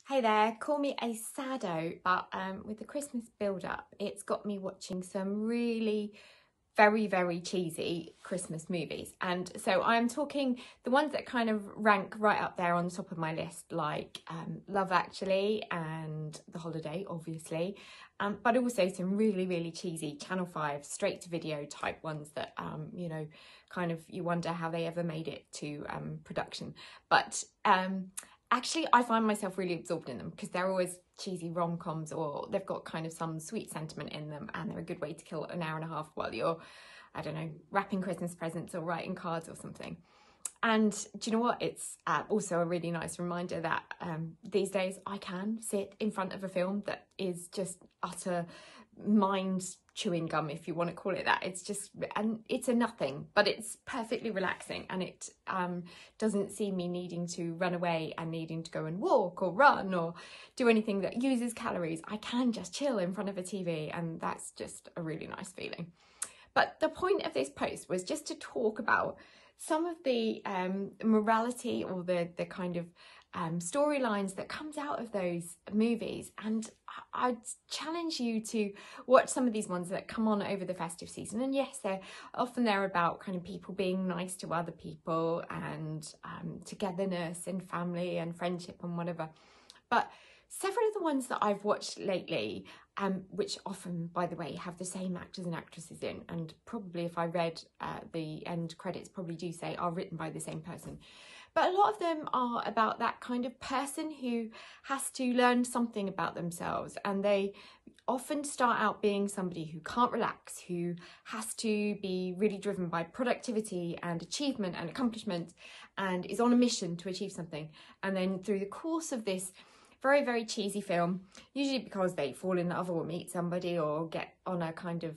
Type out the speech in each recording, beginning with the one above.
Hey there, call me a saddo, but with the Christmas build-up, it's got me watching some really very cheesy Christmas movies. And so I'm talking the ones that kind of rank right up there on the top of my list, like Love Actually and The Holiday, obviously, but also some really cheesy Channel 5 straight-to-video type ones that, you know, kind of you wonder how they ever made it to production. But actually, I find myself really absorbed in them because they're always cheesy rom-coms, or they've got kind of some sweet sentiment in them, and they're a good way to kill an hour and a half while you're, I don't know, wrapping Christmas presents or writing cards or something. And do you know what? It's also a really nice reminder that these days I can sit in front of a film that is just utter mind chewing gum, if you want to call it that. It's just, and it's a nothing, but it's perfectly relaxing, and it doesn't see me needing to run away and needing to go and walk or run or do anything that uses calories. I can just chill in front of a TV, and that's just a really nice feeling. But the point of this post was just to talk about some of the morality or the kind of storylines that comes out of those movies. And I'd challenge you to watch some of these ones that come on over the festive season. And yes, they're about kind of people being nice to other people and togetherness and family and friendship and whatever. But several of the ones that I've watched lately, which often, by the way, have the same actors and actresses in, and probably if I read the end credits, probably do say are written by the same person. But a lot of them are about that kind of person who has to learn something about themselves, and they often start out being somebody who can't relax, who has to be really driven by productivity and achievement and accomplishment, and is on a mission to achieve something. And then through the course of this very cheesy film, usually because they fall in love or meet somebody or get on a kind of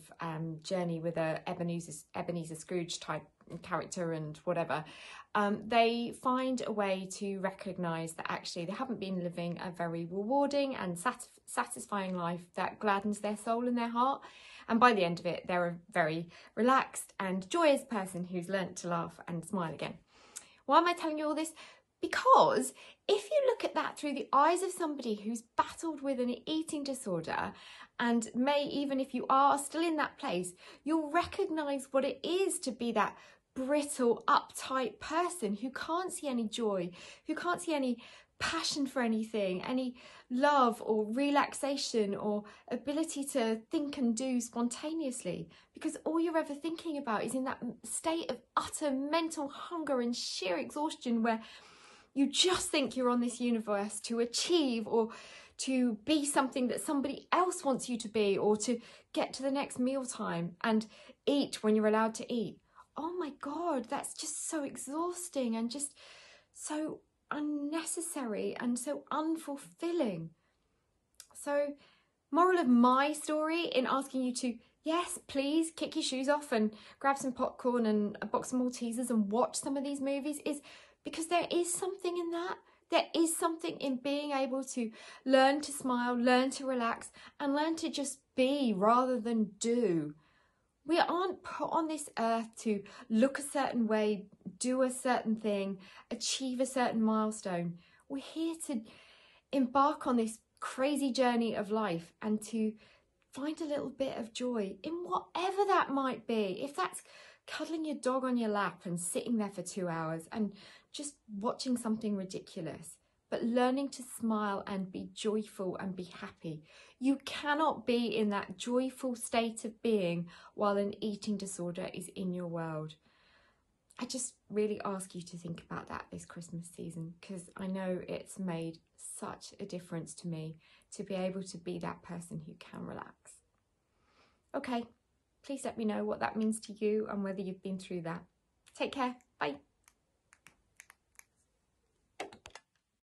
journey with a Ebenezer Scrooge type character and whatever, they find a way to recognise that actually they haven't been living a very rewarding and satisfying life that gladdens their soul and their heart. And by the end of it, they're a very relaxed and joyous person who's learnt to laugh and smile again. Why am I telling you all this? Because if you look at that through the eyes of somebody who's battled with an eating disorder, and may, even if you are still in that place, you'll recognise what it is to be that brittle, uptight person who can't see any joy, who can't see any passion for anything, any love or relaxation or ability to think and do spontaneously, because all you're ever thinking about is in that state of utter mental hunger and sheer exhaustion where you just think you're on this universe to achieve or to be something that somebody else wants you to be, or to get to the next mealtime and eat when you're allowed to eat. Oh my God, that's just so exhausting and just so unnecessary and so unfulfilling. So, moral of my story in asking you to, yes, please kick your shoes off and grab some popcorn and a box of Maltesers and watch some of these movies, is because there is something in that. There is something in being able to learn to smile, learn to relax, and learn to just be rather than do. We aren't put on this earth to look a certain way, do a certain thing, achieve a certain milestone. We're here to embark on this crazy journey of life and to find a little bit of joy in whatever that might be. If that's cuddling your dog on your lap and sitting there for 2 hours and just watching something ridiculous, but learning to smile and be joyful and be happy. You cannot be in that joyful state of being while an eating disorder is in your world. I just really ask you to think about that this Christmas season, because I know it's made such a difference to me to be able to be that person who can relax. Okay, please let me know what that means to you and whether you've been through that. Take care. Bye.